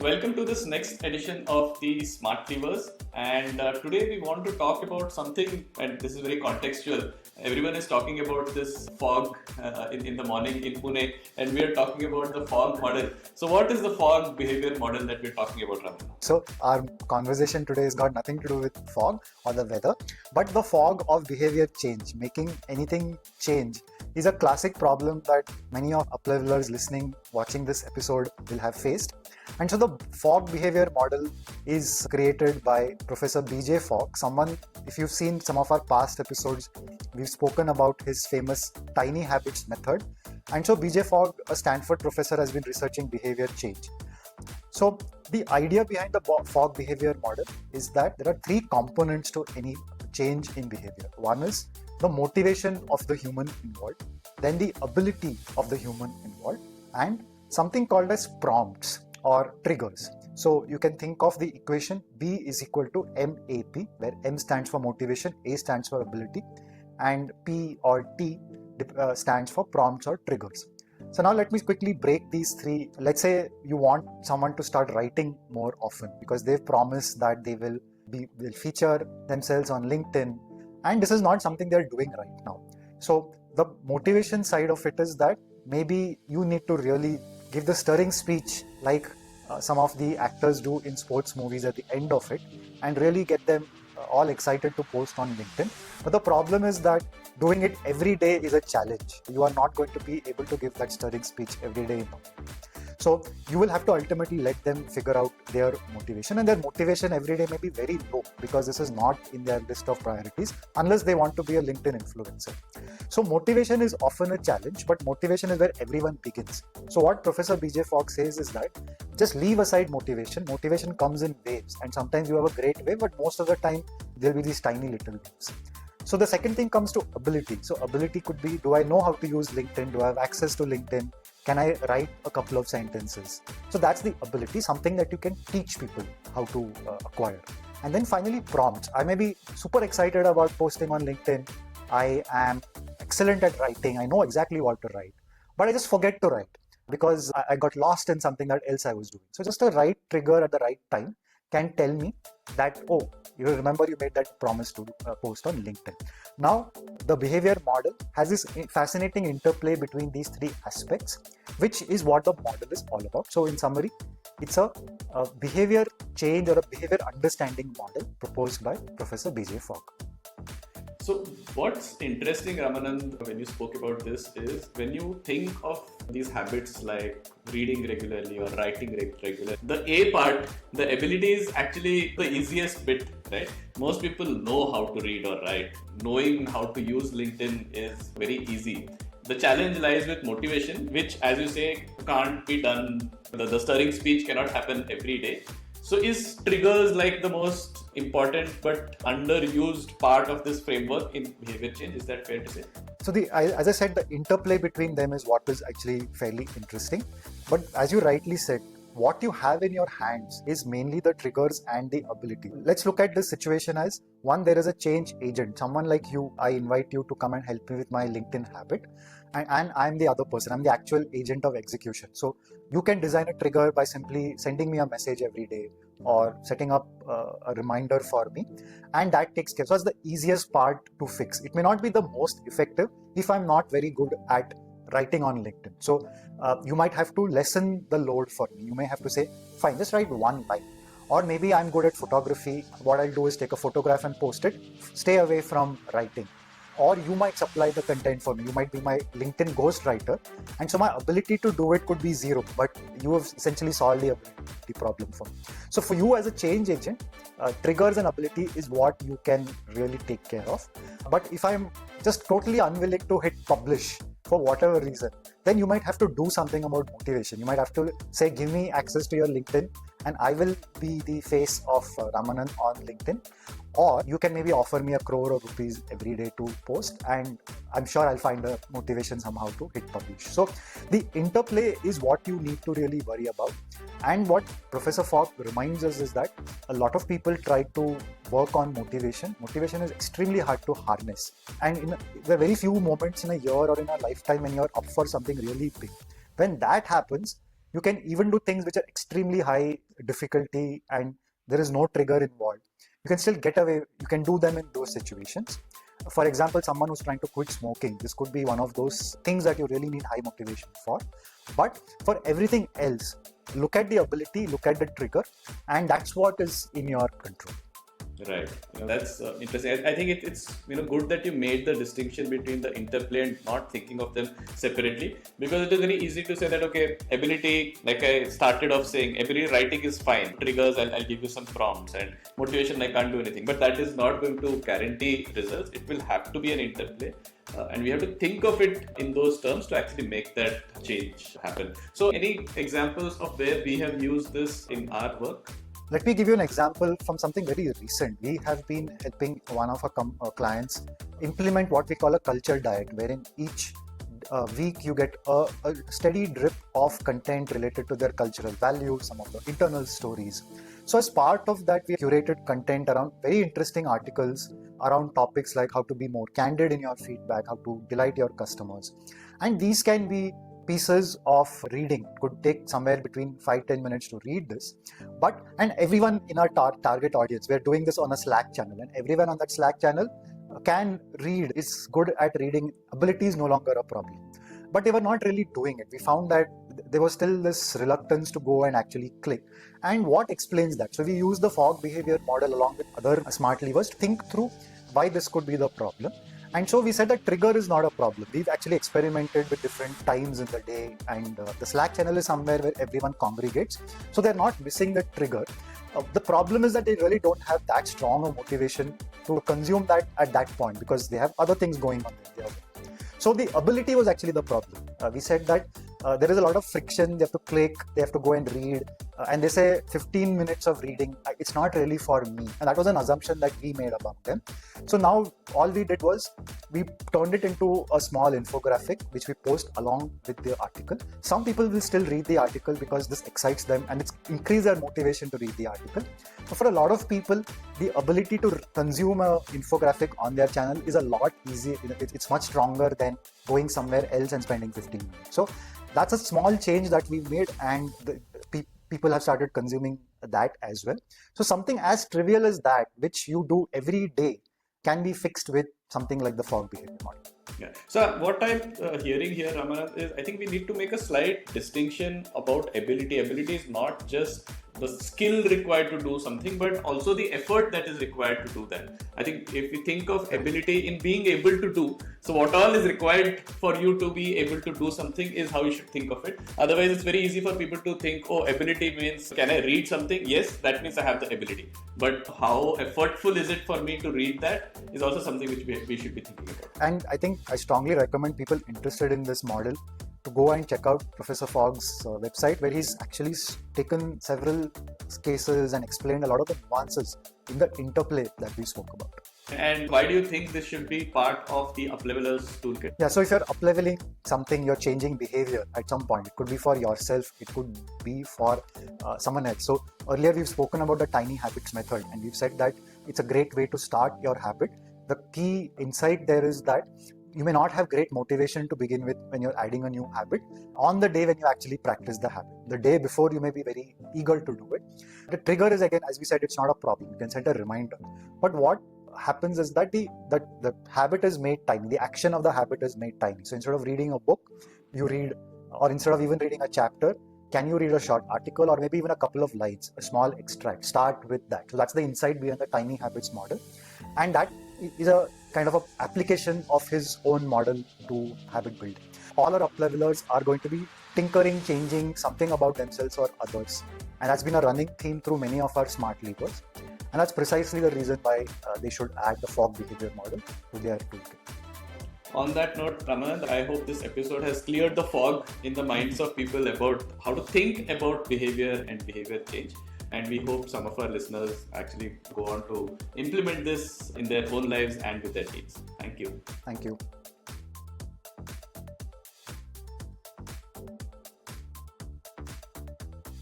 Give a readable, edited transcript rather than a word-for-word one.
Welcome to this next edition of the Smart Levers. And today we want to talk about something, and this is very contextual. Everyone is talking about this fog in the morning in Pune, and we are talking about the fog model. So, what is the fog behavior model that we're talking about, Raman? So, our conversation today has got nothing to do with fog or the weather, but the fog of behavior change, making anything change, is a classic problem that many of uplevelers listening, watching this episode will have faced. And so the Fogg behavior model is created by Professor BJ Fogg. Someone, if you've seen some of our past episodes, we've spoken about his famous tiny habits method. And so BJ Fogg, a Stanford professor, has been researching behavior change. So the idea behind the Fogg behavior model is that there are three components to any change in behavior. One is the motivation of the human involved, then the ability of the human involved, and something called as prompts or triggers. So you can think of the equation B is equal to MAP, where M stands for motivation, A stands for ability, and P or T stands for prompts or triggers. So now let me quickly break these three. Let's say you want someone to start writing more often because they've promised that they will feature themselves on LinkedIn, and this is not something they're doing right now. So the motivation side of it is that maybe you need to really give the stirring speech like some of the actors do in sports movies at the end of it and really get them all excited to post on LinkedIn. But the problem is that doing it every day is a challenge. You are not going to be able to give that stirring speech every day. So you will have to ultimately let them figure out their motivation, and their motivation every day may be very low because this is not in their list of priorities unless they want to be a LinkedIn influencer. So motivation is often a challenge, but motivation is where everyone begins. So what Professor BJ Fogg says is that just leave aside motivation. Motivation comes in waves, and sometimes you have a great wave, but most of the time there'll be these tiny little waves. So the second thing comes to ability. So ability could be, do I know how to use LinkedIn? Do I have access to LinkedIn? Can I write a couple of sentences? So that's the ability, something that you can teach people how to acquire. And then finally, prompts. I may be super excited about posting on LinkedIn. I am excellent at writing. I know exactly what to write, but I just forget to write because I got lost in something that else I was doing. So just a right trigger at the right time can tell me that, oh, you remember you made that promise to post on LinkedIn. Now, the behavior model has this fascinating interplay between these three aspects, which is what the model is all about. So in summary, it's a behavior change or a behavior understanding model proposed by Professor BJ Fogg. So what's interesting, Ramanand, when you spoke about this is when you think of these habits like reading regularly or writing regularly, the A part, the ability is actually the easiest bit, right? Most people know how to read or write. Knowing how to use LinkedIn is very easy. The challenge lies with motivation, which, as you say, can't be done. The stirring speech cannot happen every day. So is triggers like the most important but underused part of this framework in behavior change? Is that fair to say? So as I said, the interplay between them is what is actually fairly interesting. But as you rightly said, what you have in your hands is mainly the triggers and the ability. Let's look at this situation as one, there is a change agent. Someone like you, I invite you to come and help me with my LinkedIn habit. And I'm the other person. I'm the actual agent of execution. So you can design a trigger by simply sending me a message every day or setting up a reminder for me. And that takes care. So that's the easiest part to fix. It may not be the most effective if I'm not very good at writing on LinkedIn. So you might have to lessen the load for me. You may have to say, fine, just write one line. Or maybe I'm good at photography. What I'll do is take a photograph and post it. Stay away from writing. Or you might supply the content for me. You might be my LinkedIn ghostwriter. And so my ability to do it could be zero, but you have essentially solved the problem for me. So for you as a change agent, triggers and ability is what you can really take care of. But if I'm just totally unwilling to hit publish for whatever reason, then you might have to do something about motivation. You might have to say, give me access to your LinkedIn and I will be the face of Ramanand on LinkedIn. Or you can maybe offer me 1 crore of rupees every day to post, and I'm sure I'll find a motivation somehow to hit publish. So the interplay is what you need to really worry about. And what Professor Fogg reminds us is that a lot of people try to work on motivation. Motivation is extremely hard to harness. And there are very few moments in a year or in a lifetime when you're up for something really big. When that happens, You can even do things which are extremely high difficulty and there is no trigger involved. You can still get away, you can do them in those situations. For example, someone who's trying to quit smoking, this could be one of those things that you really need high motivation for. But for everything else, look at the ability, look at the trigger, and that's what is in your control. Right. That's interesting. I think it's good that you made the distinction between the interplay and not thinking of them separately, because it is very easy to say that, okay, ability, like I started off saying, ability writing is fine. Triggers, I'll give you some prompts, and motivation, I can't do anything. But that is not going to guarantee results. It will have to be an interplay. And we have to think of it in those terms to actually make that change happen. So any examples of where we have used this in our work? Let me give you an example from something very recent. We have been helping one of our clients implement what we call a culture diet, wherein each week you get a steady drip of content related to their cultural values, some of the internal stories. So as part of that, we curated content around very interesting articles around topics like how to be more candid in your feedback, how to delight your customers. And these can be pieces of reading. It could take somewhere between 5-10 minutes to read this. And everyone in our target audience, we're doing this on a Slack channel, and everyone on that Slack channel can read, is good at reading. Ability is no longer a problem. But they were not really doing it. We found that there was still this reluctance to go and actually click. And what explains that? So we use the Fogg Behavior Model along with other smart levers to think through why this could be the problem. And so we said that trigger is not a problem. We've actually experimented with different times in the day, and the Slack channel is somewhere where everyone congregates. So they're not missing the trigger. The problem is that they really don't have that strong a motivation to consume that at that point because they have other things going on there. So the ability was actually the problem. We said that there is a lot of friction. They have to click, they have to go and read, and they say 15 minutes of reading, it's not really for me. And that was an assumption that we made about them. So now all we did was we turned it into a small infographic, which we post along with the article. Some people will still read the article because this excites them and it's increased their motivation to read the article. But for a lot of people, the ability to consume an infographic on their channel is a lot easier. It's much stronger than going somewhere else and spending 15 minutes. So that's a small change that we've made, and people have started consuming that as well. So something as trivial as that, which you do every day, can be fixed with something like the Fogg Behavior Model. Yeah. So what I'm hearing here, Ramanand, is I think we need to make a slight distinction about ability. Ability is not just the skill required to do something, but also the effort that is required to do that. I think if we think of ability in being able to do, so what all is required for you to be able to do something is how you should think of it. Otherwise, it's very easy for people to think, oh, ability means, can I read something? Yes, that means I have the ability. But how effortful is it for me to read that is also something which we should be thinking about. And I think I strongly recommend people interested in this model to go and check out Professor Fogg's website, where he's actually taken several cases and explained a lot of the nuances in the interplay that we spoke about. And why do you think this should be part of the uplevelers toolkit? Yeah, so if you're upleveling something, you're changing behavior at some point. It could be for yourself, it could be for someone else. So earlier we've spoken about the tiny habits method, and we've said that it's a great way to start your habit. The key insight there is that you may not have great motivation to begin with when you're adding a new habit on the day when you actually practice the habit. The day before, you may be very eager to do it. The trigger is, again, as we said, it's not a problem. You can set a reminder. But what happens is that the habit is made tiny. The action of the habit is made tiny. So instead of reading a book, you read, or instead of even reading a chapter, can you read a short article or maybe even a couple of lines, a small extract? Start with that. So that's the insight behind the tiny habits model. And that is a kind of an application of his own model to habit building. All our uplevelers are going to be tinkering, changing something about themselves or others. And that's been a running theme through many of our smart levers. And that's precisely the reason why they should add the Fogg Behavior Model to their toolkit. On that note, Ramanand, I hope this episode has cleared the fog in the minds of people about how to think about behavior and behavior change. And we hope some of our listeners actually go on to implement this in their own lives and with their teams. Thank you. Thank you.